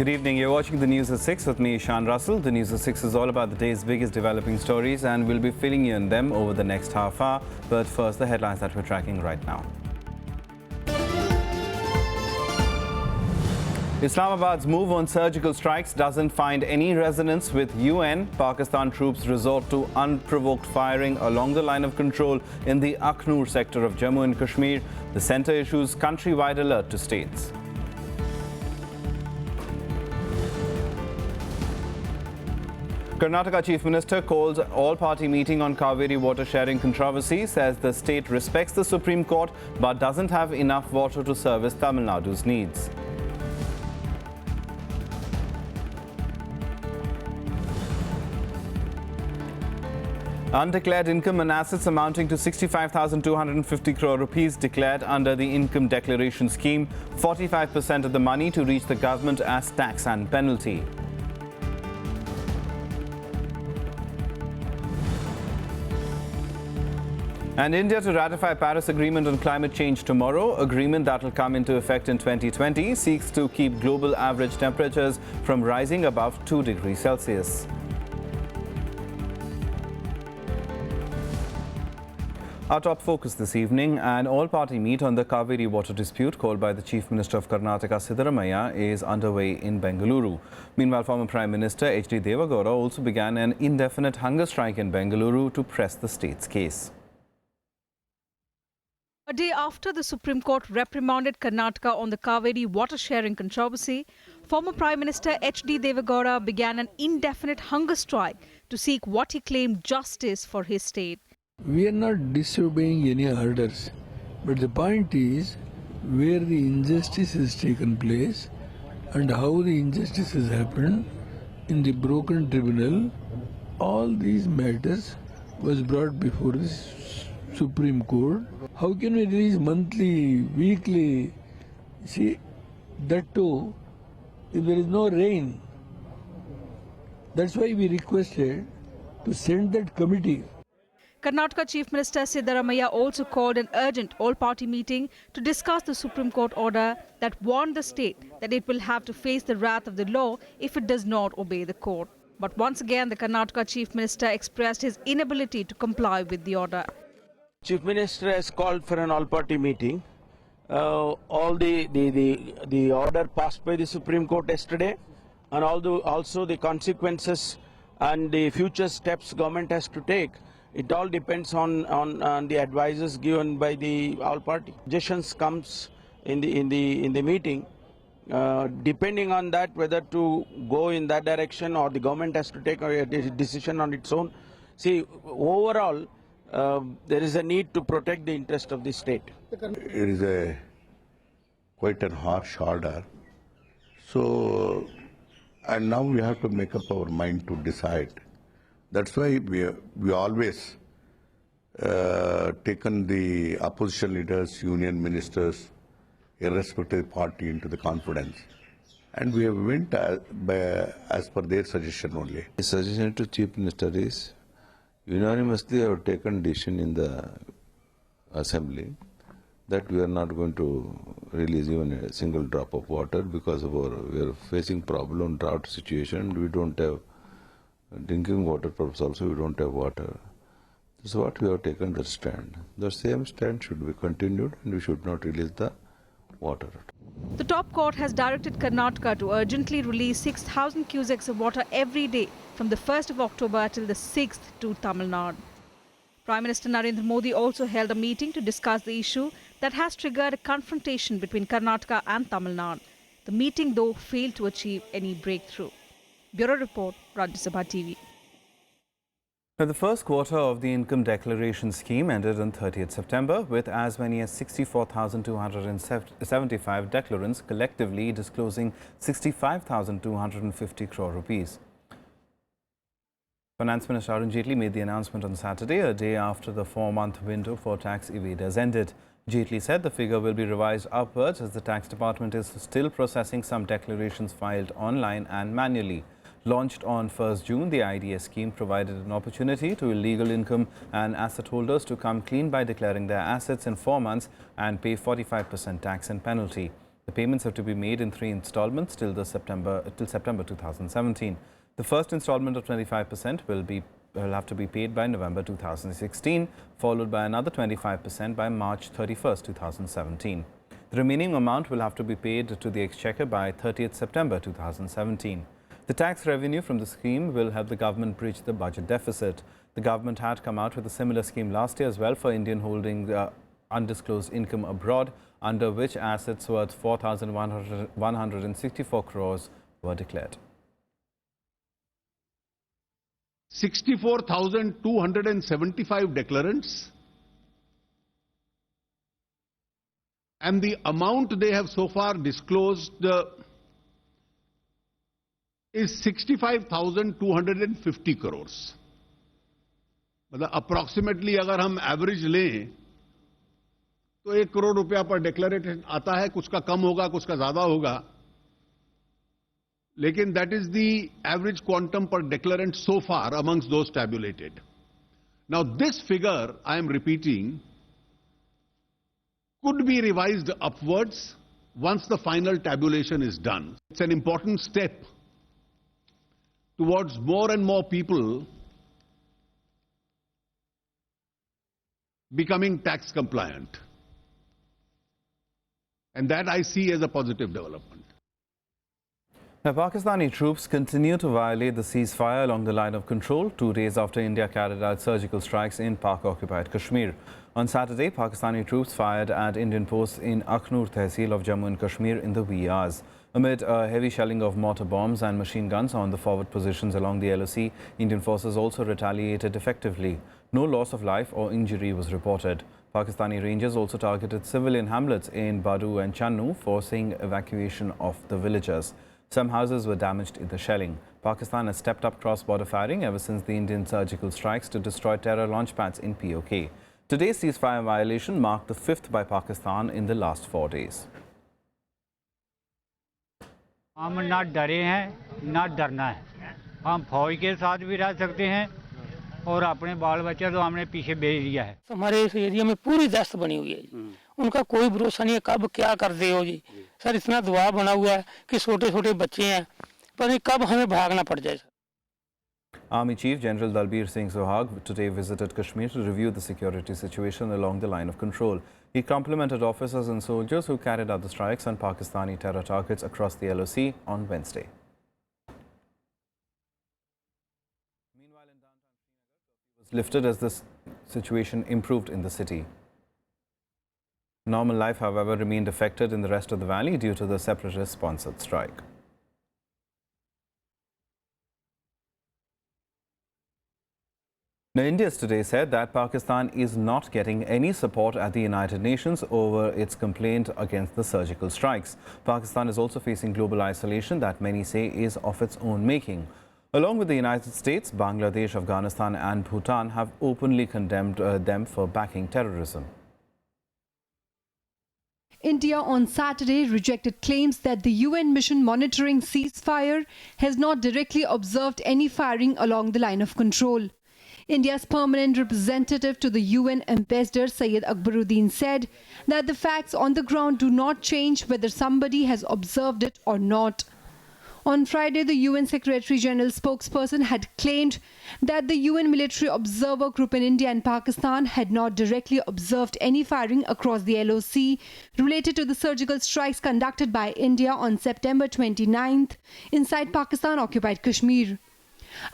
Good evening. You're watching the News at 6 with me, Shan Russell. The News at 6 is all about the day's biggest developing stories, and we'll be filling you in them over the next half hour. But first, the headlines that we're tracking right now. Islamabad's move on surgical strikes doesn't find any resonance with UN. Pakistan troops resort to unprovoked firing along the line of control in the Akhnur sector of Jammu and Kashmir. The centre issues countrywide alert to states. Karnataka Chief Minister calls all-party meeting on Kaveri water sharing controversy, says the state respects the Supreme Court but doesn't have enough water to service Tamil Nadu's needs. Undeclared income and assets amounting to 65,250 crore rupees declared under the income declaration scheme, 45% of the money to reach the government as tax and penalty. And India to ratify Paris Agreement on climate change tomorrow. Agreement that will come into effect in 2020 seeks to keep global average temperatures from rising above 2 degrees Celsius. Our top focus this evening, an all-party meet on the Kaveri water dispute called by the Chief Minister of Karnataka, Siddaramaiah, is underway in Bengaluru. Meanwhile, former Prime Minister H.D. Devagowda also began an indefinite hunger strike in Bengaluru to press the state's case. A day after the Supreme Court reprimanded Karnataka on the Kaveri water sharing controversy, former Prime Minister H.D. Devagowda began an indefinite hunger strike to seek what he claimed justice for his state. We are not disobeying any orders, but the point is where the injustice has taken place and how the injustice has happened in the broken tribunal. All these matters was brought before the Supreme Court. How can we release monthly, weekly? See, that too, if there is no rain. That's why we requested to send that committee. Karnataka Chief Minister Siddaramaiah also called an urgent all-party meeting to discuss the Supreme Court order that warned the state that it will have to face the wrath of the law if it does not obey the court. But once again, the Karnataka Chief Minister expressed his inability to comply with the order. Chief Minister has called for an all-party meeting. All the order passed by the Supreme Court yesterday, and also the consequences and the future steps government has to take. It all depends on the advices given by the all-party. Suggestions comes in the meeting. Depending on that, whether to go in that direction or the government has to take a decision on its own. See, overall, there is a need to protect the interest of the state. It is quite a harsh order. So, and now we have to make up our mind to decide. That's why we always taken the opposition leaders, union ministers, irrespective of party into the confidence. And we have went as per their suggestion only. The suggestion to Chief Minister is unanimously have taken decision in the Assembly that we are not going to release even a single drop of water because of we are facing problem, drought situation. We don't have drinking water purpose also, we don't have water. This is what we have taken the stand. The same stand should be continued and we should not release the water. The top court has directed Karnataka to urgently release 6,000 cusecs of water every day from the 1st of October till the 6th to Tamil Nadu. Prime Minister Narendra Modi also held a meeting to discuss the issue that has triggered a confrontation between Karnataka and Tamil Nadu. The meeting, though, failed to achieve any breakthrough. Bureau Report, Rajya Sabha TV. Now, the first quarter of the income declaration scheme ended on 30th September with as many as 64,275 declarants collectively disclosing 65,250 crore rupees. Finance Minister Arun Jaitley made the announcement on Saturday, a day after the 4-month window for tax evaders ended. Jaitley said the figure will be revised upwards as the tax department is still processing some declarations filed online and manually. Launched on 1st June, the IDS scheme provided an opportunity to illegal income and asset holders to come clean by declaring their assets in 4 months and pay 45% tax and penalty. The payments have to be made in 3 installments till September 2017. The first installment of 25% will have to be paid by November 2016, followed by another 25% by March 31st, 2017. The remaining amount will have to be paid to the Exchequer by 30th September 2017. The tax revenue from the scheme will help the government bridge the budget deficit. The government had come out with a similar scheme last year as well for Indian holding undisclosed income abroad, under which assets worth 4,164 crores were declared. 64,275 declarants, and the amount they have so far disclosed is 65,250 crores. मतलब approximately अगर हम average लें तो 1 करोड़ रुपया पर declaration आता है, कुछ का कम होगा, कुछ का ज्यादा होगा, लेकिन that is the average quantum per declarant so far amongst those tabulated. Now this figure, I am repeating, could be revised upwards once the final tabulation is done. It's an important step towards more and more people becoming tax compliant. And that I see as a positive development. Now, Pakistani troops continue to violate the ceasefire along the line of control 2 days after India carried out surgical strikes in Pak-occupied Kashmir. On Saturday, Pakistani troops fired at Indian posts in Akhnur Tehsil of Jammu and Kashmir in the wee hours. Amid a heavy shelling of mortar bombs and machine guns on the forward positions along the LOC, Indian forces also retaliated effectively. No loss of life or injury was reported. Pakistani Rangers also targeted civilian hamlets in Badu and Channu, forcing evacuation of the villagers. Some houses were damaged in the shelling. Pakistan has stepped up cross-border firing ever since the Indian surgical strikes to destroy terror launch pads in POK. Today's ceasefire violation marked the 5th by Pakistan in the last 4 days. हम ना डरे हैं ना डरना है, हम फौज के साथ भी रह सकते हैं और अपने बाल बच्चे तो हमने पीछे भेज दिया है। हमारे इस एरिया में पूरी दहशत बनी हुई है, उनका कोई भरोसा नहीं है कब क्या कर दे हो जी। सर इतना दबाव बना हुआ है कि छोटे छोटे बच्चे हैं, पर कब हमें भागना पड़ जाए। Army Chief General Dalbir Singh Sohag today visited Kashmir to review the security situation along the line of control. He complimented officers and soldiers who carried out the strikes on Pakistani terror targets across the LOC on Wednesday. Meanwhile, in downtown Srinagar, curfew was lifted as the situation improved in the city. Normal life, however, remained affected in the rest of the valley due to the separatist-sponsored strike. Now, India today said that Pakistan is not getting any support at the United Nations over its complaint against the surgical strikes. Pakistan is also facing global isolation that many say is of its own making. Along with the United States, Bangladesh, Afghanistan and Bhutan have openly condemned them for backing terrorism. India on Saturday rejected claims that the UN mission monitoring ceasefire has not directly observed any firing along the line of control. India's permanent representative to the UN ambassador Syed Akbaruddin said that the facts on the ground do not change whether somebody has observed it or not. On Friday, the UN Secretary General spokesperson had claimed that the UN military observer group in India and Pakistan had not directly observed any firing across the LOC related to the surgical strikes conducted by India on September 29th inside Pakistan-occupied Kashmir.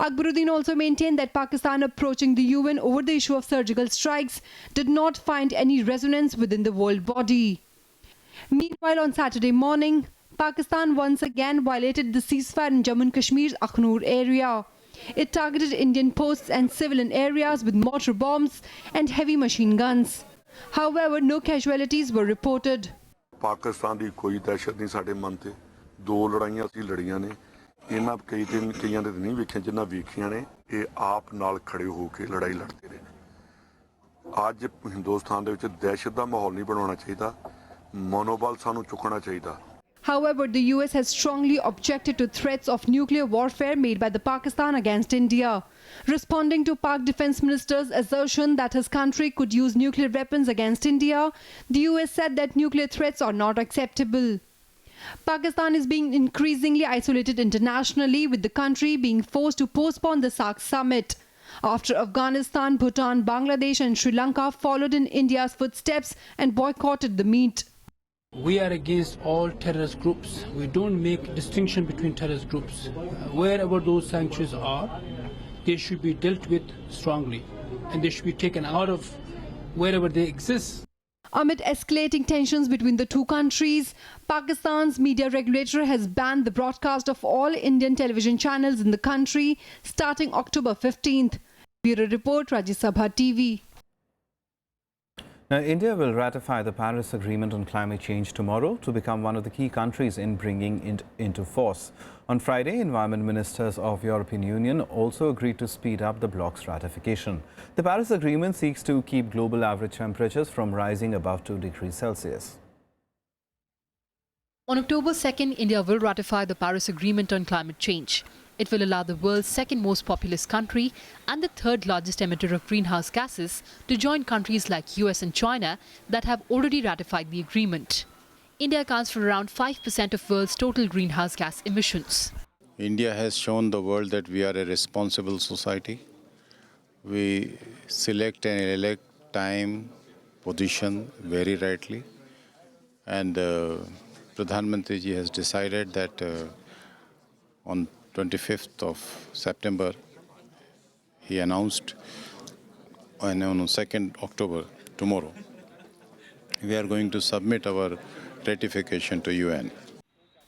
Akbaruddin also maintained that Pakistan approaching the UN over the issue of surgical strikes did not find any resonance within the world body. Meanwhile, on Saturday morning, Pakistan once again violated the ceasefire in Jammu and Kashmir's Akhnur area. It targeted Indian posts and civilian areas with mortar bombs and heavy machine guns. However, no casualties were reported. Pakistan की कोई दहशत नहीं साडे मन ते दो लड़ाइयां ਅਸੀਂ ਲੜੀਆਂ ਨੇ ਇਹਨਾਂ ਕਈਆਂ ਦੇ ਨਹੀਂ ਵੇਖੀਆਂ ਜਿੰਨਾ ਵੇਖੀਆਂ ਨੇ ਇਹ ਆਪ ਨਾਲ ਖੜੇ ਹੋ ਕੇ ਲੜਾਈ ਲੜਦੇ ਰਹੇ ਨੇ ਅੱਜ ਹਿੰਦੁਸਤਾਨ ਦੇ ਵਿੱਚ ਦਹਿਸ਼ਤ ਦਾ ਮਾਹੌਲ ਨਹੀਂ ਬਣਾਉਣਾ ਚਾਹੀਦਾ ਮਨੋਬਲ ਸਾਨੂੰ ਚੁੱਕਣਾ ਚਾਹੀਦਾ However, the US has strongly objected to threats of nuclear warfare made by the Pakistan against India. Responding to Pak Defence Minister's assertion that his country could use nuclear weapons against India, the US said that nuclear threats are not acceptable. Pakistan is being increasingly isolated internationally, with the country being forced to postpone the SAARC summit. After Afghanistan, Bhutan, Bangladesh and Sri Lanka followed in India's footsteps and boycotted the meet. We are against all terrorist groups. We don't make distinction between terrorist groups. Wherever those sanctions are, they should be dealt with strongly and they should be taken out of wherever they exist. Amid escalating tensions between the two countries, Pakistan's media regulator has banned the broadcast of all Indian television channels in the country starting October 15th. Bureau Report, Rajya Sabha TV. Now, India will ratify the Paris Agreement on climate change tomorrow to become one of the key countries in bringing it into force. On Friday, environment ministers of European Union also agreed to speed up the bloc's ratification. The Paris Agreement seeks to keep global average temperatures from rising above 2 degrees Celsius. On October 2nd, India will ratify the Paris Agreement on climate change. It will allow the world's second most populous country and the third largest emitter of greenhouse gases to join countries like US and China that have already ratified the agreement. India accounts for around 5% of world's total greenhouse gas emissions. India has shown the world that we are a responsible society. We select and elect time, position very rightly. And Pradhan Mantri ji has decided that on 25th of September, he announced, and on 2nd October, tomorrow, we are going to submit our ratification to UN.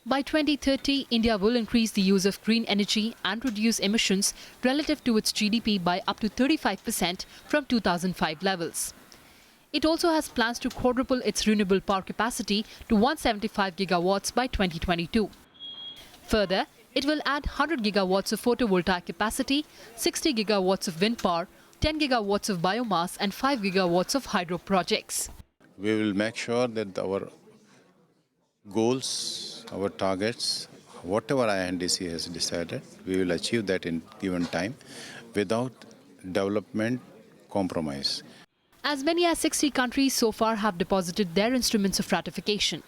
By 2030, India will increase the use of green energy and reduce emissions relative to its GDP by up to 35% from 2005 levels. It also has plans to quadruple its renewable power capacity to 175 gigawatts by 2022. Further, it will add 100 gigawatts of photovoltaic capacity, 60 gigawatts of wind power, 10 gigawatts of biomass and 5 gigawatts of hydro projects. We will make sure that our goals, our targets, whatever INDC has decided, we will achieve that in given time without development compromise. As many as 60 countries so far have deposited their instruments of ratification.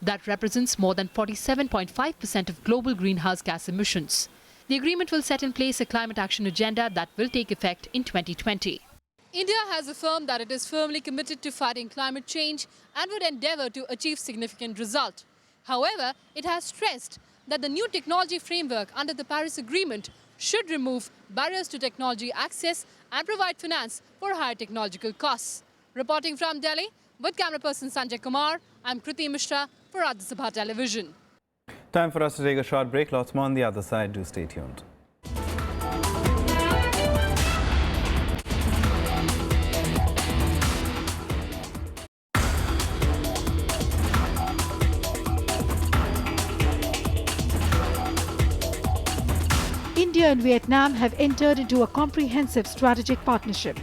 That represents more than 47.5% of global greenhouse gas emissions. The agreement will set in place a climate action agenda that will take effect in 2020. India has affirmed that it is firmly committed to fighting climate change and would endeavour to achieve significant results. However, it has stressed that the new technology framework under the Paris Agreement should remove barriers to technology access and provide finance for higher technological costs. Reporting from Delhi, with camera person Sanjay Kumar, I'm Kriti Mishra for Rajya Sabha Television. Time for us to take a short break. Lots more on the other side. Do stay tuned. India and Vietnam have entered into a comprehensive strategic partnership.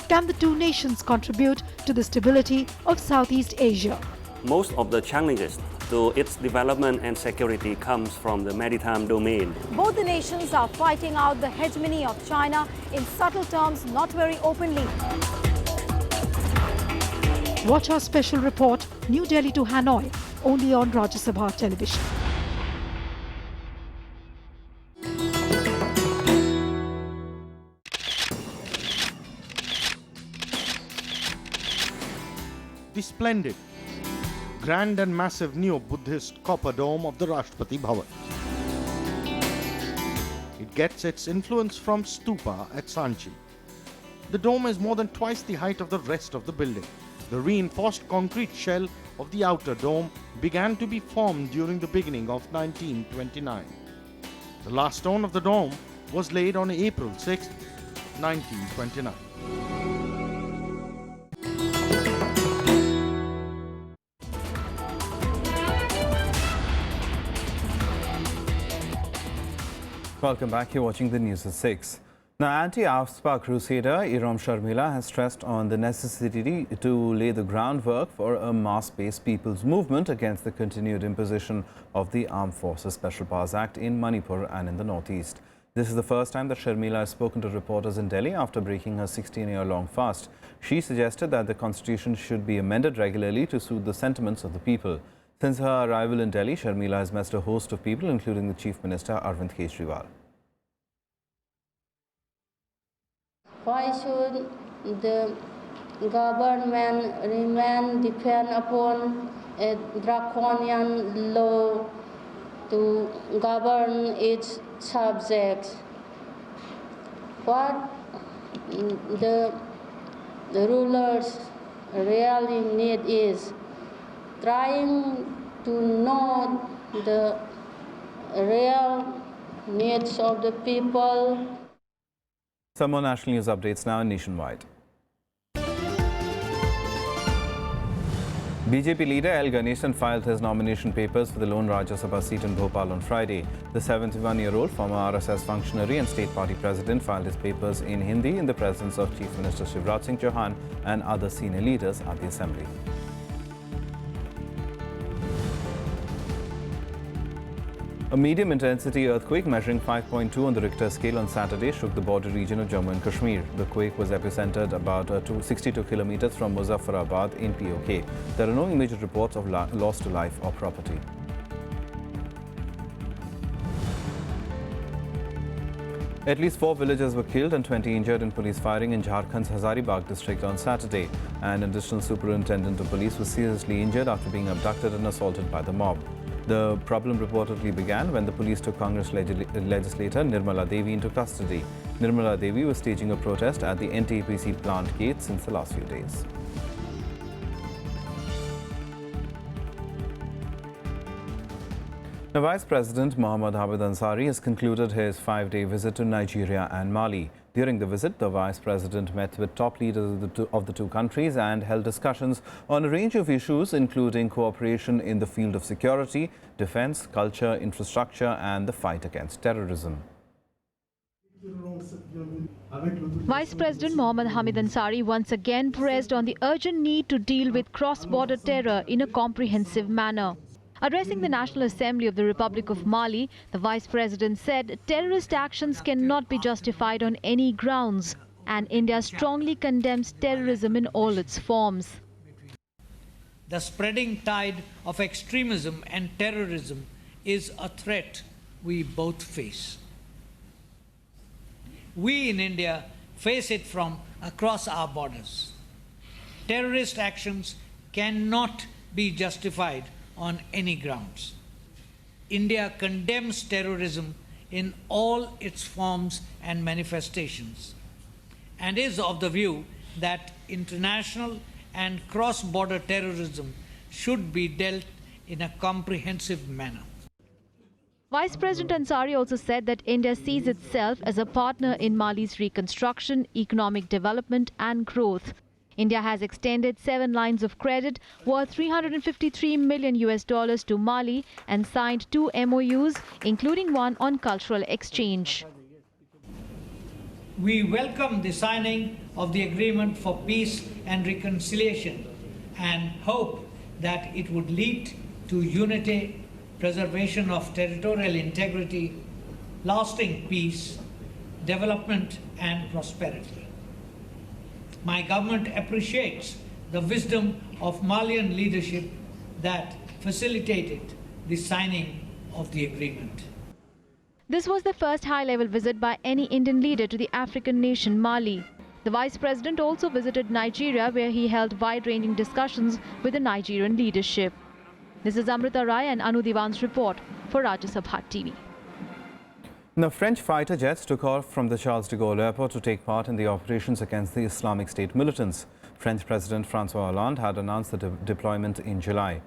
Can the two nations contribute to the stability of Southeast Asia? Most of the challenges to its development and security comes from the maritime domain. Both the nations are fighting out the hegemony of China in subtle terms, not very openly. Watch our special report, New Delhi to Hanoi, only on Rajya Sabha Television. The splendid, grand and massive neo-Buddhist copper dome of the Rashtrapati Bhavan. It gets its influence from stupa at Sanchi. The dome is more than twice the height of the rest of the building. The reinforced concrete shell of the outer dome began to be formed during the beginning of 1929. The last stone of the dome was laid on April 6, 1929. Welcome back. You're watching the news at 6. Now, anti-AFSPA crusader Iram Sharmila has stressed on the necessity to lay the groundwork for a mass-based people's movement against the continued imposition of the Armed Forces Special Powers Act in Manipur and in the northeast. This is the first time that Sharmila has spoken to reporters in Delhi after breaking her 16-year-long fast. She suggested that the constitution should be amended regularly to suit the sentiments of the people. Since her arrival in Delhi, Sharmila has met a host of people, including the Chief Minister Arvind Kejriwal. Why should the government remain depend upon a draconian law to govern its subjects? What the rulers really need is trying to know the real needs of the people. Some more national news updates now nationwide. BJP leader L. Ganesan filed his nomination papers for the lone Rajya Sabha seat in Bhopal on Friday. The 71-year-old former RSS functionary and state party president filed his papers in Hindi in the presence of Chief Minister Shivraj Singh Chauhan and other senior leaders at the assembly. A medium-intensity earthquake measuring 5.2 on the Richter scale on Saturday shook the border region of Jammu and Kashmir. The quake was epicentered about 62 kilometers from Muzaffarabad in POK. There are no immediate reports of loss to life or property. At least 4 villagers were killed and 20 injured in police firing in Jharkhand's Hazaribagh district on Saturday. An additional superintendent of police was seriously injured after being abducted and assaulted by the mob. The problem reportedly began when the police took Congress legislator Nirmala Devi into custody. Nirmala Devi was staging a protest at the NTPC plant gate since the last few days. Now, Vice President Hamid Ansari has concluded his 5-day visit to Nigeria and Mali. During the visit, the Vice President met with top leaders of the two countries and held discussions on a range of issues, including cooperation in the field of security, defense, culture, infrastructure, and the fight against terrorism. Vice President Hamid Ansari once again pressed on the urgent need to deal with cross-border terror in a comprehensive manner. Addressing the National Assembly of the Republic of Mali, the Vice President said terrorist actions cannot be justified on any grounds, and India strongly condemns terrorism in all its forms. The spreading tide of extremism and terrorism is a threat we both face. We in India face it from across our borders. Terrorist actions cannot be justified on any grounds. India condemns terrorism in all its forms and manifestations and is of the view that international and cross-border terrorism should be dealt in a comprehensive manner. Vice President Ansari also said that India sees itself as a partner in Mali's reconstruction, economic development and growth. India has extended 7 lines of credit worth $353 million to Mali and signed 2 MOUs, including one on cultural exchange. We welcome the signing of the Agreement for Peace and Reconciliation and hope that it would lead to unity, preservation of territorial integrity, lasting peace, development and prosperity. My government appreciates the wisdom of Malian leadership that facilitated the signing of the agreement. This was the first high-level visit by any Indian leader to the African nation Mali. The Vice President also visited Nigeria, where he held wide-ranging discussions with the Nigerian leadership. This is Amrita Rai and Anu Diwan's report for Rajya Sabha TV. The French fighter jets took off from the Charles de Gaulle airport to take part in the operations against the Islamic State militants. French President François Hollande had announced the deployment in July.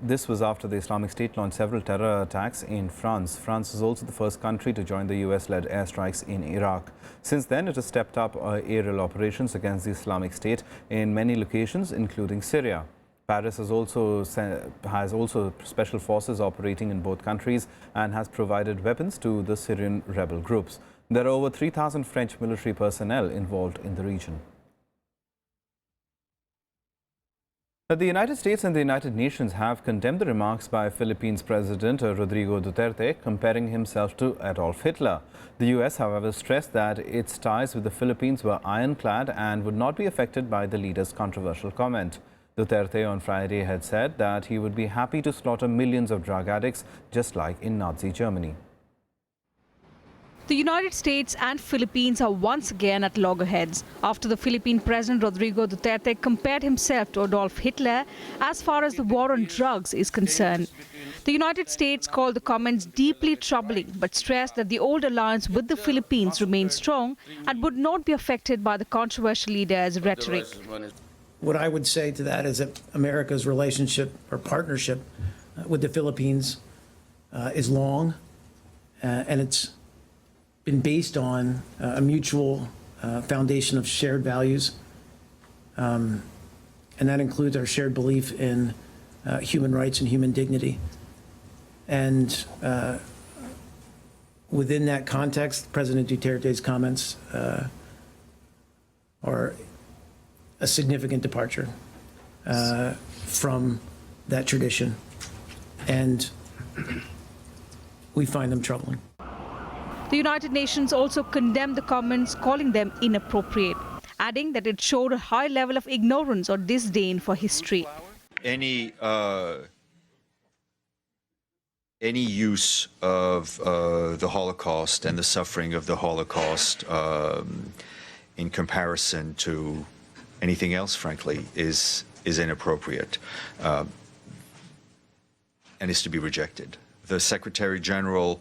This was after the Islamic State launched several terror attacks in France. France is also the first country to join the US-led airstrikes in Iraq. Since then, it has stepped up aerial operations against the Islamic State in many locations, including Syria. Paris has also special forces operating in both countries and has provided weapons to the Syrian rebel groups. There are over 3,000 French military personnel involved in the region. The United States and the United Nations have condemned the remarks by Philippines President Rodrigo Duterte comparing himself to Adolf Hitler. The US, however, stressed that its ties with the Philippines were ironclad and would not be affected by the leader's controversial comment. Duterte on Friday had said that he would be happy to slaughter millions of drug addicts, just like in Nazi Germany. The United States and Philippines are once again at loggerheads after the Philippine President Rodrigo Duterte compared himself to Adolf Hitler as far as the war on drugs is concerned. The United States called the comments deeply troubling but stressed that the old alliance with the Philippines remains strong and would not be affected by the controversial leader's rhetoric. What I would say to that is that America's relationship or partnership with the Philippines is long and it's been based on a mutual foundation of shared values. And that includes our shared belief in human rights and human dignity. And within that context, President Duterte's comments are a significant departure from that tradition. And we find them troubling. The United Nations also condemned the comments, calling them inappropriate, adding that it showed a high level of ignorance or disdain for history. Any use of the Holocaust and the suffering of the Holocaust in comparison to anything else, frankly, is inappropriate and is to be rejected. The Secretary General,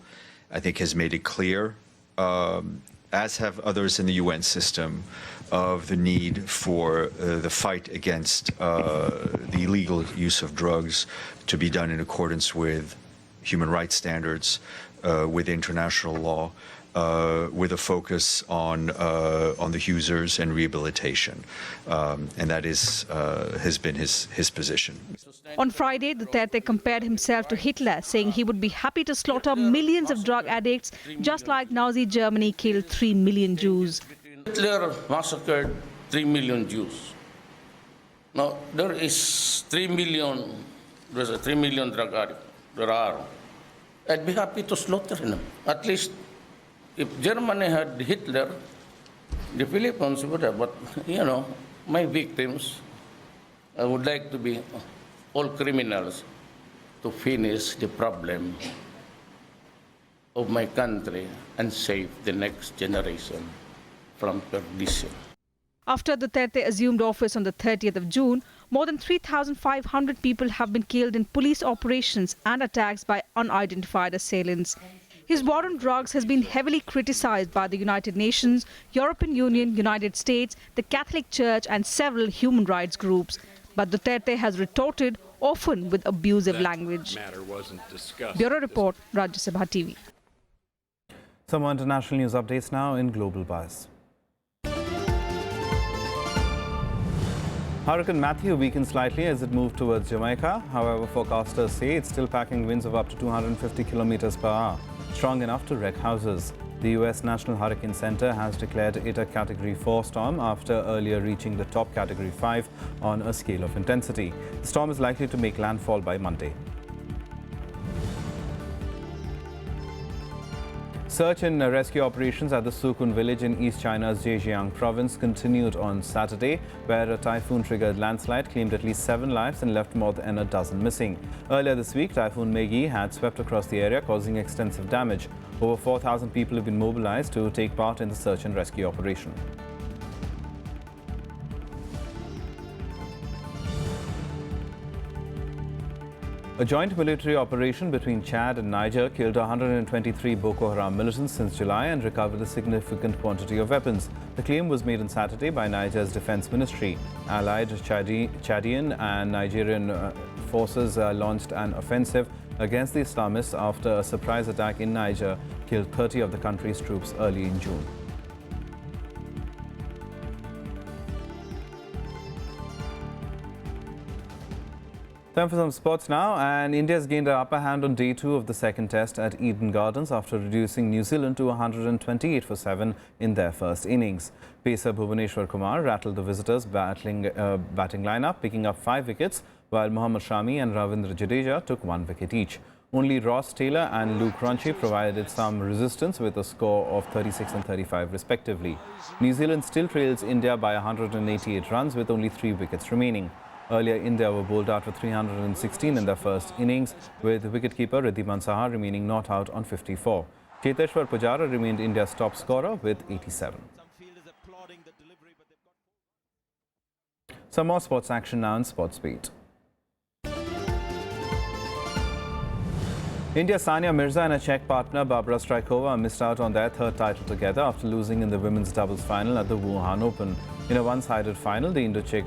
I think, has made it clear, as have others in the UN system, of the need for the fight against the illegal use of drugs to be done in accordance with human rights standards, with international law, with a focus on the users and rehabilitation, and that has been his position. On Friday, Duterte compared himself to Hitler, saying he would be happy to slaughter millions of drug addicts, just like Nazi Germany killed 3 million Jews. Hitler massacred 3 million Jews. Now, there is 3 million, there's a 3 million drug addicts. There are. I'd be happy to slaughter them. At least if Germany had Hitler, the Philippines would have. But, you know, my victims, I would like to be all criminals to finish the problem of my country and save the next generation from perdition. After Duterte assumed office on the 30th of June, more than 3,500 people have been killed in police operations and attacks by unidentified assailants. His war on drugs has been heavily criticized by the United Nations, European Union, United States, the Catholic Church and several human rights groups. But Duterte has retorted, often with abusive language. Bureau Report, Rajya Sabha TV. Some more international news updates now in Global Buzz. Hurricane Matthew weakened slightly as it moved towards Jamaica. However, forecasters say it's still packing winds of up to 250 kilometers per hour, strong enough to wreck houses. The U.S. National Hurricane Center has declared it a Category 4 storm after earlier reaching the top Category 5 on a scale of intensity. The storm is likely to make landfall by Monday. Search and rescue operations at the Sukun village in East China's Zhejiang province continued on Saturday, where a typhoon-triggered landslide claimed at least 7 lives and left more than a dozen missing. Earlier this week, Typhoon Megi had swept across the area, causing extensive damage. Over 4,000 people have been mobilized to take part in the search and rescue operation. A joint military operation between Chad and Niger killed 123 Boko Haram militants since July and recovered a significant quantity of weapons. The claim was made on Saturday by Niger's defense ministry. Allied Chadian and Nigerian forces launched an offensive against the Islamists after a surprise attack in Niger killed 30 of the country's troops early in June. Time for some sports now, and India's gained an upper hand on day 2 of the second test at Eden Gardens after reducing New Zealand to 128 for 7 in their first innings. Pacer Bhuvaneshwar Kumar rattled the visitors' batting lineup, picking up 5 wickets, while Mohammad Shami and Ravindra Jadeja took 1 wicket each. Only Ross Taylor and Luke Ronchi provided some resistance with a score of 36 and 35 respectively. New Zealand still trails India by 188 runs with only 3 wickets remaining. Earlier, India were bowled out for 316 in their first innings, with wicketkeeper Riddhiman Saha remaining not out on 54. Cheteshwar Pujara remained India's top scorer with 87. Some more sports action now in Sports Beat. India's Sania Mirza and her Czech partner Barbara Strykova missed out on their third title together after losing in the women's doubles final at the Wuhan Open. In a one-sided final, the Indo-Czech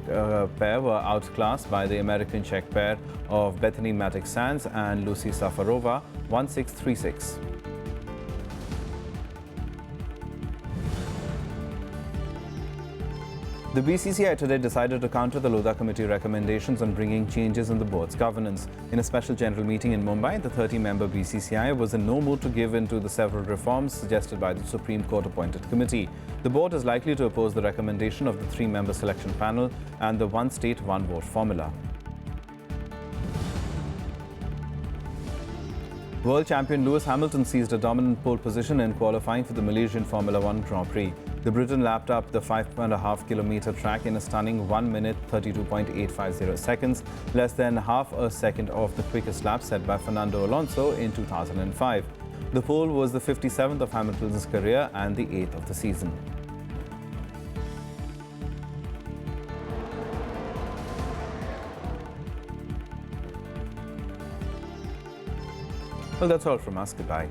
pair were outclassed by the American-Czech pair of Bethany Mattek-Sands and Lucy Safarova 1-6, 3-6. The BCCI today decided to counter the Lodha Committee recommendations on bringing changes in the board's governance. In a special general meeting in Mumbai, the 30-member BCCI was in no mood to give in to the several reforms suggested by the Supreme Court-appointed committee. The board is likely to oppose the recommendation of the 3-member selection panel and the one state, one vote formula. World champion Lewis Hamilton seized a dominant pole position in qualifying for the Malaysian Formula One Grand Prix. The Briton lapped up the 5.5-kilometre track in a stunning 1 minute 32.850 seconds, less than half a second off the quickest lap set by Fernando Alonso in 2005. The pole was the 57th of Hamilton's career and the 8th of the season. Well, that's all from us. Goodbye.